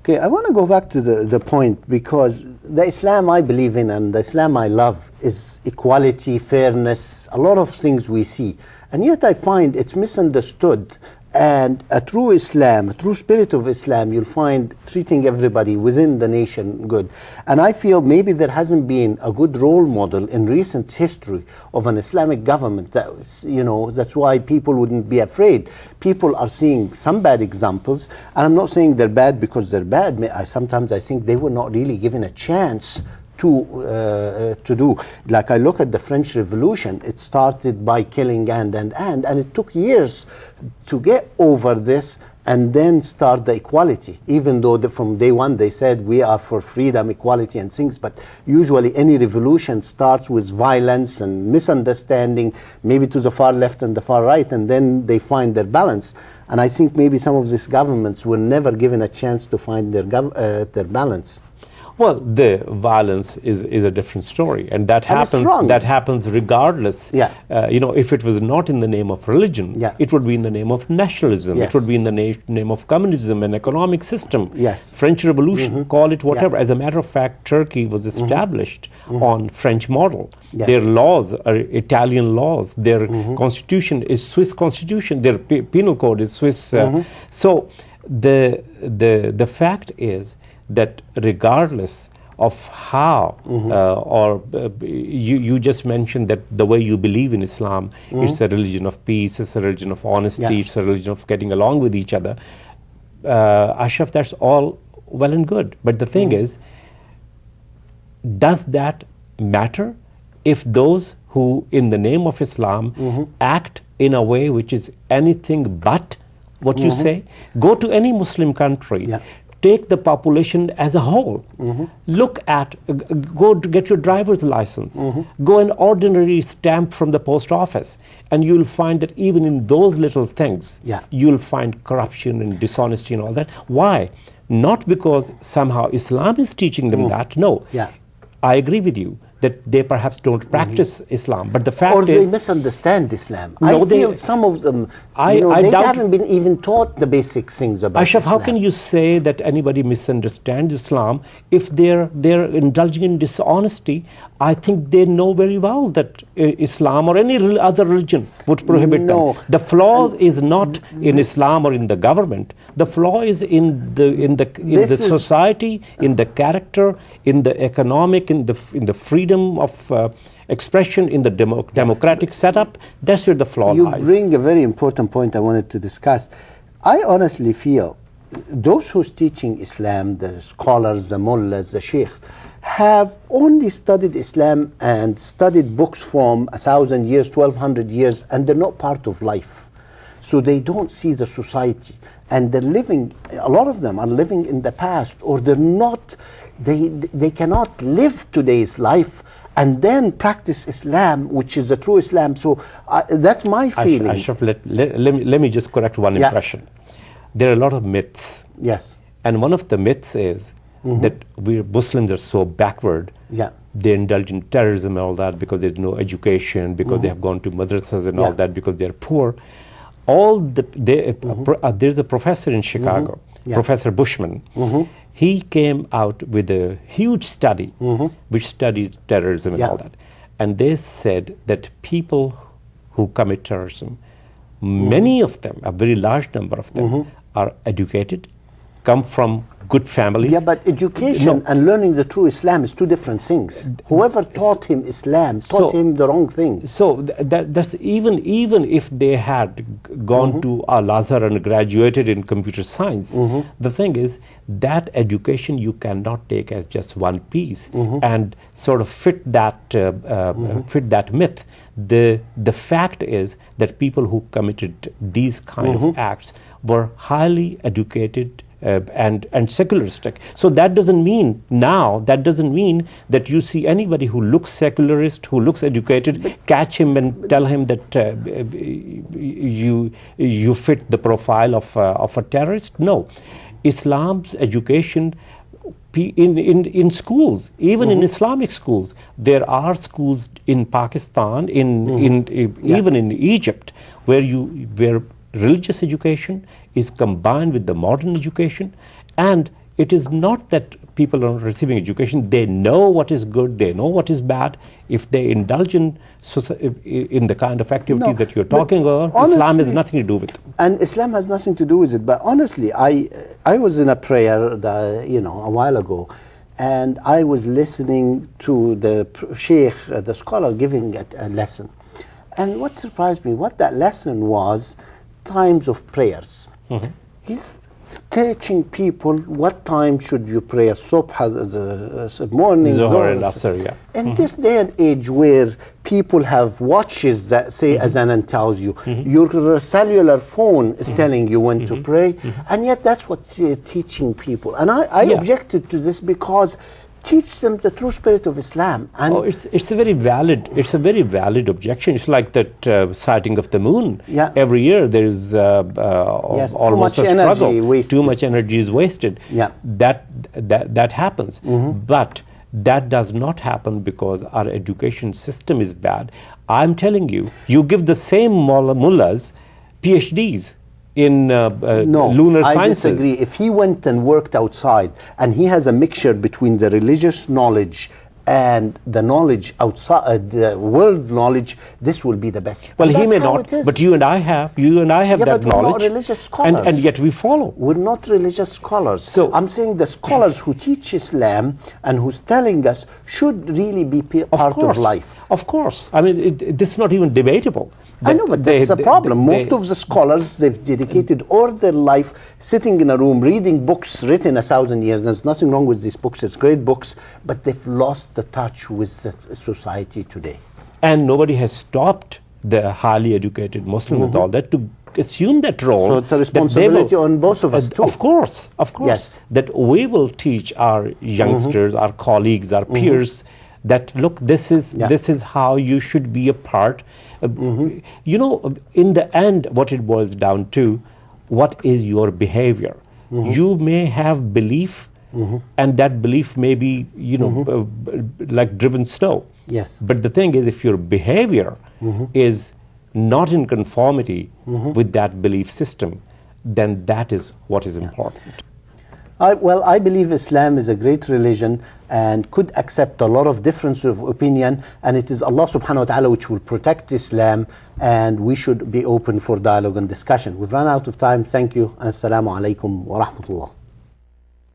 Okay, I want to go back to the point, because the Islam I believe in and the Islam I love is equality, fairness, a lot of things we see. And yet I find it's misunderstood. And a true Islam, a true spirit of Islam, you'll find treating everybody within the nation good. And I feel maybe there hasn't been a good role model in recent history of an Islamic government. That's why people wouldn't be afraid. People are seeing some bad examples, and I'm not saying they're bad because they're bad. Sometimes I think they were not really given a chance to do. Like, I look at the French Revolution, it started by killing and it took years to get over this and then start the equality, even though from day one they said we are for freedom, equality and things. But usually any revolution starts with violence and misunderstanding, maybe to the far left and the far right, and then they find their balance. And I think maybe some of these governments were never given a chance to find their balance. Well, the violence is a different story, and that happens. That happens regardless. Yeah. If it was not in the name of religion, yeah, it would be in the name of nationalism. Yes. It would be in the name of communism and economic system. Yes. French Revolution, call it whatever. Yeah. As a matter of fact, Turkey was established on French model. Yes. Their laws are Italian laws. Their constitution is Swiss constitution. Their penal code is Swiss. So the fact is that regardless of how, you just mentioned that the way you believe in Islam, it's a religion of peace, it's a religion of honesty, it's a religion of getting along with each other. Ashraf, that's all well and good. But the thing is, does that matter if those who, in the name of Islam, act in a way which is anything but what you say? Go to any Muslim country. Yeah. Take the population as a whole. Look at, go to get your driver's license. Go an ordinary stamp from the post office, and you'll find that even in those little things, you'll find corruption and dishonesty and all that. Why? Not because somehow Islam is teaching them that. No. I agree with you that they perhaps don't practice Islam, but the fact or is, they misunderstand Islam. No, I feel some of them, they haven't been even taught the basic things about Ashraf, Islam. how can you say that anybody misunderstands Islam if they're indulging in dishonesty? I think they know very well that Islam or any other religion would prohibit them. The flaw is not in Islam or in the government. The flaw is in the society, in the character, in the economic, in the freedom of expression, in the democratic setup. That's where the flaw lies. You bring a very important point I wanted to discuss. I honestly feel those who's teaching Islam, the scholars, the mullahs, the sheikhs, have only studied Islam and studied books from 1,000 years, 1,200 years, and they're not part of life. So they don't see the society, and they're living, a lot of them are living in the past, or they're not, they cannot live today's life and then practice Islam, which is the true Islam. So that's my feeling. Ashraf, let me just correct one impression. There are a lot of myths. Yes. And one of the myths is that Muslims are so backward. They indulge in terrorism and all that because there's no education, because they have gone to madrasas and all that, because they're poor. There's a professor in Chicago, Professor Bushman. He came out with a huge study which studies terrorism and all that. And they said that people who commit terrorism, many of them, a very large number of them, are educated, come from good families. Yeah, but education and learning the true Islam is two different things. Whoever taught him Islam taught him the wrong thing. So that's even if they had gone to Al-Azhar and graduated in computer science, the thing is that education you cannot take as just one piece and sort of fit that myth. The fact is that people who committed these kind of acts were highly educated and secularistic. So that doesn't mean that you see anybody who looks secularist, who looks educated, catch him and tell him that you fit the profile of a terrorist. No. Islam's education in schools, even in Islamic schools, there are schools in Pakistan, even in Egypt, where religious education is combined with the modern education, and it is not that people are receiving education. They know what is good, they know what is bad. If they indulge in the kind of activities that you're talking about, honestly, Islam has nothing to do with it. And Islam has nothing to do with it. But honestly, I was in a prayer, a while ago, and I was listening to the sheikh, the scholar, giving a lesson. And what surprised me, what that lesson was, times of prayers. He's teaching people what time should you pray, subh, morning, Zuhr and Asr, yeah. In this day and age where people have watches that say azan and tells you, your cellular phone is telling you when to pray, and yet that's what's teaching people. And I objected to this because teach them the true spirit of Islam. And it's a very valid objection. It's like that sighting of the moon. Every year there is almost a struggle. Too much energy is wasted. That happens. But that does not happen because our education system is bad. I'm telling you, you give the same mullahs PhDs in lunar sciences. I disagree. If he went and worked outside and he has a mixture between the religious knowledge and the knowledge outside, the world knowledge, this will be the best. Well, he may not, but you and I have that knowledge. We're not religious scholars. And yet we follow. We're not religious scholars. So I'm saying the scholars who teach Islam and who's telling us should really be part of life. Of course. I mean, this is not even debatable. I know, but that's the problem. Most of the scholars, they've dedicated all their life sitting in a room, reading books written 1,000 years. There's nothing wrong with these books. It's great books. But they've lost the touch with the society today. And nobody has stopped the highly educated Muslim with all that to assume that role. So it's a responsibility on both of us too. Of course. Yes. That we will teach our youngsters, our colleagues, our peers, that look, this is how you should be a part. You know, in the end, what it boils down to, what is your behavior? You may have belief, and that belief may be, like driven snow. Yes. But the thing is, if your behavior is not in conformity with that belief system, then that is what is important. I believe Islam is a great religion and could accept a lot of difference of opinion, and it is Allah subhanahu wa ta'ala which will protect Islam, and we should be open for dialogue and discussion. We've run out of time. Thank you. Assalamu alaikum wa rahmatullah.